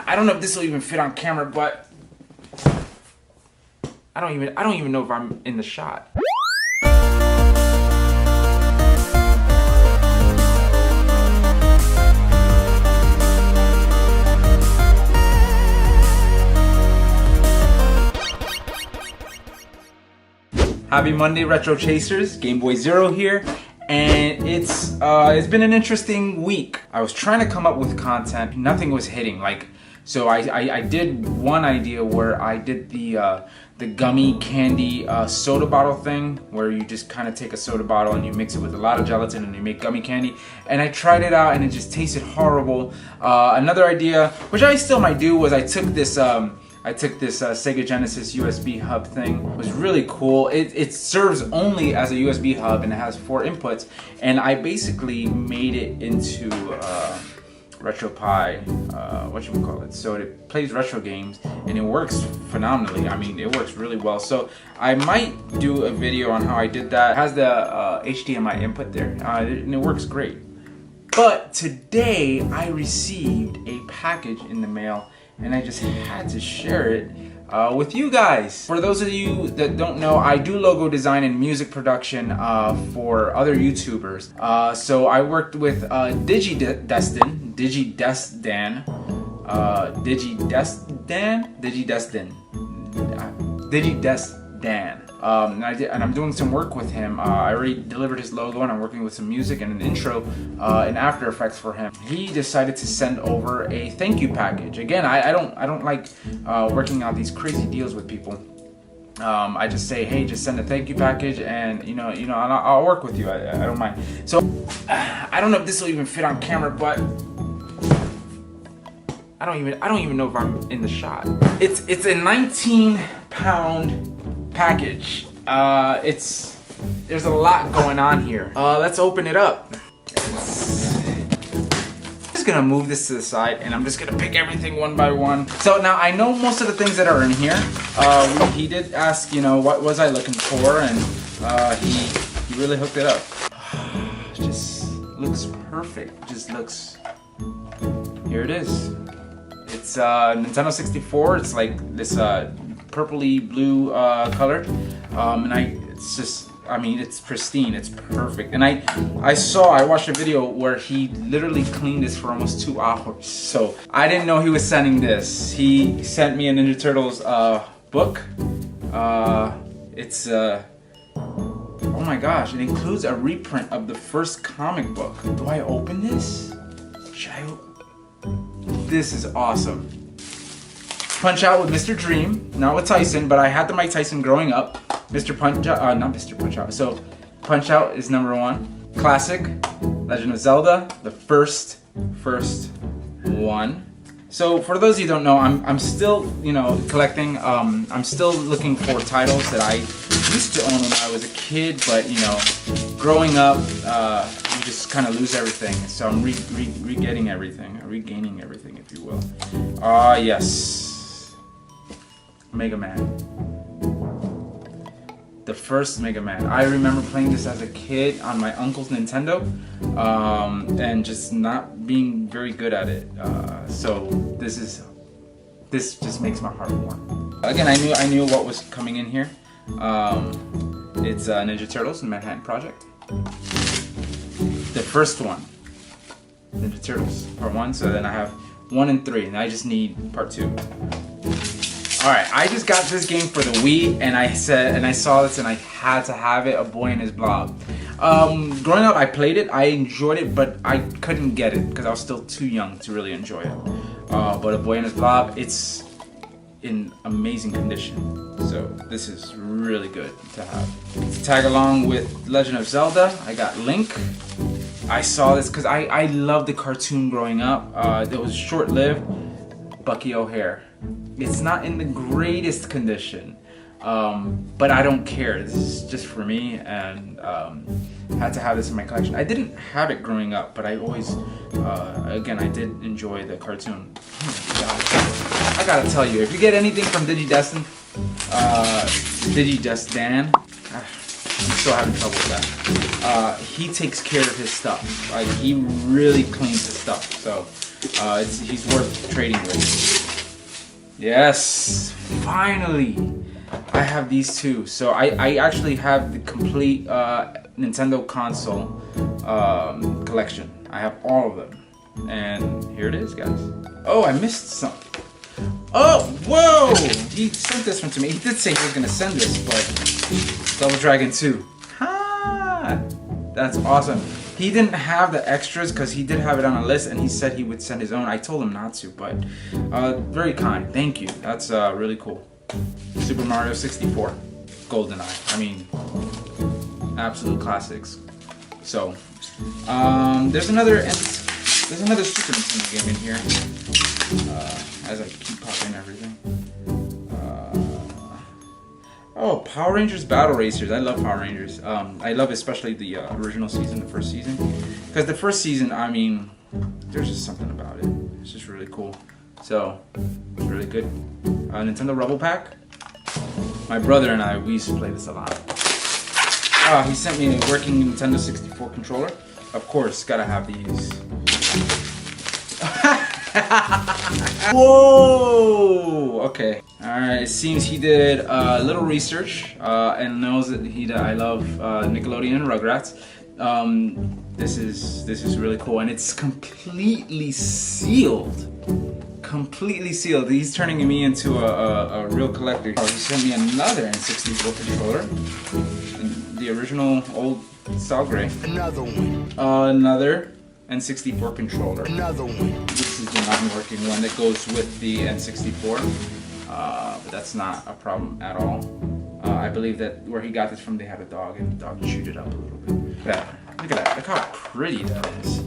I don't know if this will even fit on camera, but I don't even know if I'm in the shot. Happy Monday, Retro Chasers. Game Boy Zero here, and it's been an interesting week. I was trying to come up with content, nothing was hitting. So I did one idea where I did the gummy candy soda bottle thing, where you just kind of take a soda bottle and you mix it with a lot of gelatin and you make gummy candy. And I tried it out and it just tasted horrible. Another idea, which I still might do, was I took this Sega Genesis USB hub thing. It was really cool. It serves only as a USB hub and it has 4 inputs. And I basically made it into RetroPie, whatchamacallit. So it plays retro games and it works phenomenally. I mean, it works really well. So I might do a video on how I did that. It has the HDMI input there and it works great. But today I received a package in the mail and I just had to share it with you guys. For those of you that don't know, I do logo design and music production for other YouTubers. So I worked with DigiDesdan. And I'm doing some work with him. I already delivered his logo and I'm working with some music and an intro in After Effects for him. He decided to send over a thank you package. Again, I don't like working out these crazy deals with people. I just say, hey, just send a thank you package, and and I'll work with you. I don't mind. So I don't know if this will even fit on camera, but I don't even know if I'm in the shot. It's a 19-pound package. There's a lot going on here. Let's open it up. I'm just gonna move this to the side and I'm just gonna pick everything one by one. So now I know most of the things that are in here. He did ask, what was I looking for, and he really hooked it up. It just looks perfect. Just looks. Here it is. It's Nintendo 64. It's like this purpley blue color, and it's pristine. It's perfect. And I watched a video where he literally cleaned this for almost 2 hours. So I didn't know he was sending this. He sent me a Ninja Turtles book. Oh my gosh! It includes a reprint of the first comic book. Do I open this? Should I? This is awesome. Punch Out with Mr. Dream, not with Tyson, but I had the Mike Tyson growing up. Mr. Punch Out, not Mr. Punch Out. So Punch Out is #1. Classic, Legend of Zelda, the first one. So for those of you who don't know, I'm still, collecting. I'm still looking for titles that I used to own when I was a kid, but growing up, you just kind of lose everything. So I'm regaining everything, if you will. Yes. Mega Man. The first Mega Man. I remember playing this as a kid on my uncle's Nintendo, and just not being very good at it. So this just makes my heart warm. Again, I knew what was coming in here. It's Ninja Turtles and Manhattan Project. The first one, Ninja Turtles Part 1. So then I have 1 and 3, and I just need Part 2. Alright, I just got this game for the Wii, and I saw this and I had to have it, A Boy and His Blob. Growing up, I played it, I enjoyed it, but I couldn't get it because I was still too young to really enjoy it. But A Boy and His Blob, it's in amazing condition. So this is really good to have. To tag along with Legend of Zelda, I got Link. I saw this because I loved the cartoon growing up. It was short-lived. Bucky O'Hare. It's not in the greatest condition, but I don't care. This is just for me, and had to have this in my collection. I didn't have it growing up, but I always, again, I did enjoy the cartoon. Oh, I gotta tell you, if you get anything from DigiDesdan, I'm still having trouble with that. He takes care of his stuff. Like, he really cleans his stuff. So He's worth trading with. Yes, finally, I have these two. So I actually have the complete Nintendo console collection. I have all of them, and here it is, guys. Oh, I missed some. Oh, whoa! He sent this one to me. He did say he was gonna send this, but Double Dragon 2. Ha! That's awesome. He didn't have the extras because he did have it on a list, and he said he would send his own. I told him not to, but very kind. Thank you. That's really cool. Super Mario 64, GoldenEye. I mean, absolute classics. So, there's another Super Nintendo game in here. As I keep popping everything. Oh, Power Rangers Battle Racers. I love Power Rangers. I love especially the original season, the first season. Because the first season, I mean, there's just something about it. It's just really cool. So, it's really good. Nintendo Rebel Pack. My brother and I, we used to play this a lot. He sent me a working Nintendo 64 controller. Of course, gotta have these. Whoa! Okay. Alright, it seems he did a little research and knows that I love Nickelodeon and Rugrats. This is really cool, and it's completely sealed. Completely sealed. He's turning me into a real collector. He sent me another N64 controller. The original old style gray. Another one. Another N64 controller. Another one. This is the non-working one that goes with the N64, but that's not a problem at all. I believe that where he got this from, they had a dog, and the dog chewed it up a little bit. Look at that! Look at that! Look how pretty that is.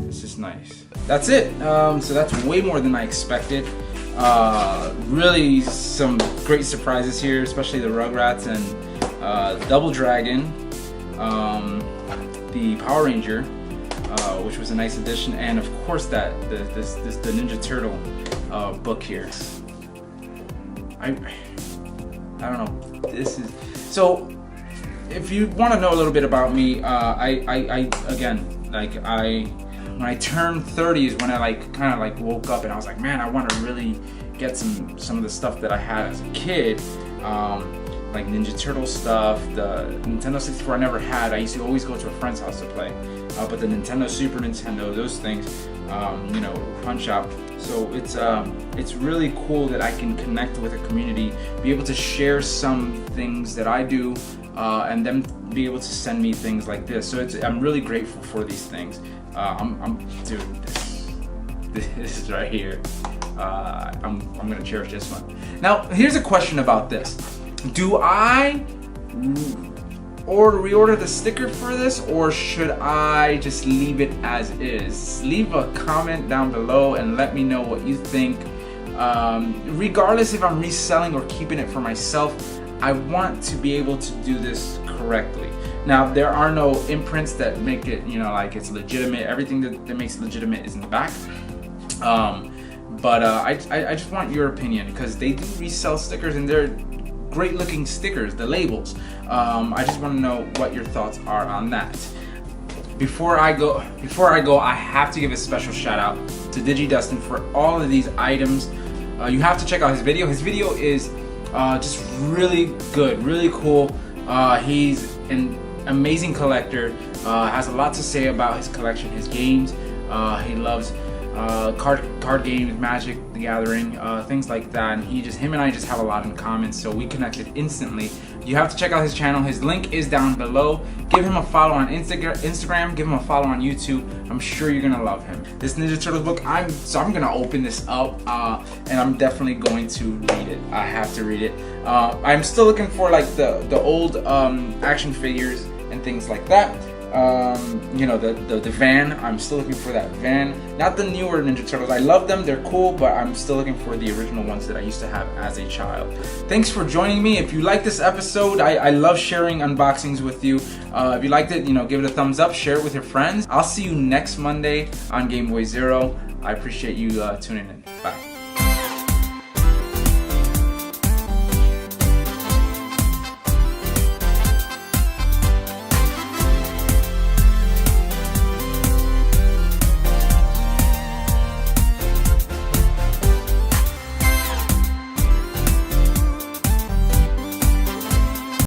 It's just nice. That's it. So that's way more than I expected. Really, some great surprises here, especially the Rugrats and Double Dragon, the Power Ranger. Which was a nice addition, and of course the Ninja Turtle book here. I don't know. This is so. If you want to know a little bit about me, I again, like when I turned 30 is when I kind of woke up and I was like, man, I want to really get some of the stuff that I had as a kid. Like Ninja Turtle stuff, the Nintendo 64 I never had. I used to always go to a friend's house to play. But the Nintendo, Super Nintendo, those things, you know, Punch Out. So it's really cool that I can connect with a community, be able to share some things that I do, and then be able to send me things like this. So I'm really grateful for these things. Dude, this is right here. I'm gonna cherish this one. Now, here's a question about this. Do I reorder the sticker for this, or should I just leave it as is? Leave a comment down below and let me know what you think. Regardless if I'm reselling or keeping it for myself, I want to be able to do this correctly. Now, there are no imprints that make it, you know, like it's legitimate. Everything that makes it legitimate is in the back. But I just want your opinion, because they do resell stickers and they're great looking stickers, the labels. I just want to know what your thoughts are on that. Before I go, I have to give a special shout out to DigiDesdan for all of these items. You have to check out his video. His video is just really good, really cool. He's an amazing collector, has a lot to say about his collection, his games. He loves card games, Magic the Gathering, things like that, and him and I just have a lot in common, so we connected instantly. You have to check out his channel. His link is down below. Give him a follow on Instagram, give him a follow on YouTube. I'm sure you're gonna love him. This Ninja Turtles book, I'm gonna open this up, and I'm definitely going to read it. I have to read it. I'm still looking for like the old action figures and things like that. You know, the van, I'm still looking for that van. Not the newer Ninja Turtles. I love them, they're cool, but I'm still looking for the original ones that I used to have as a child. Thanks for joining me. If you like this episode, I love sharing unboxings with you. If you liked it, you know, give it a thumbs up, share it with your friends. I'll see you next Monday on Game Boy Zero. I appreciate you tuning in. Bye.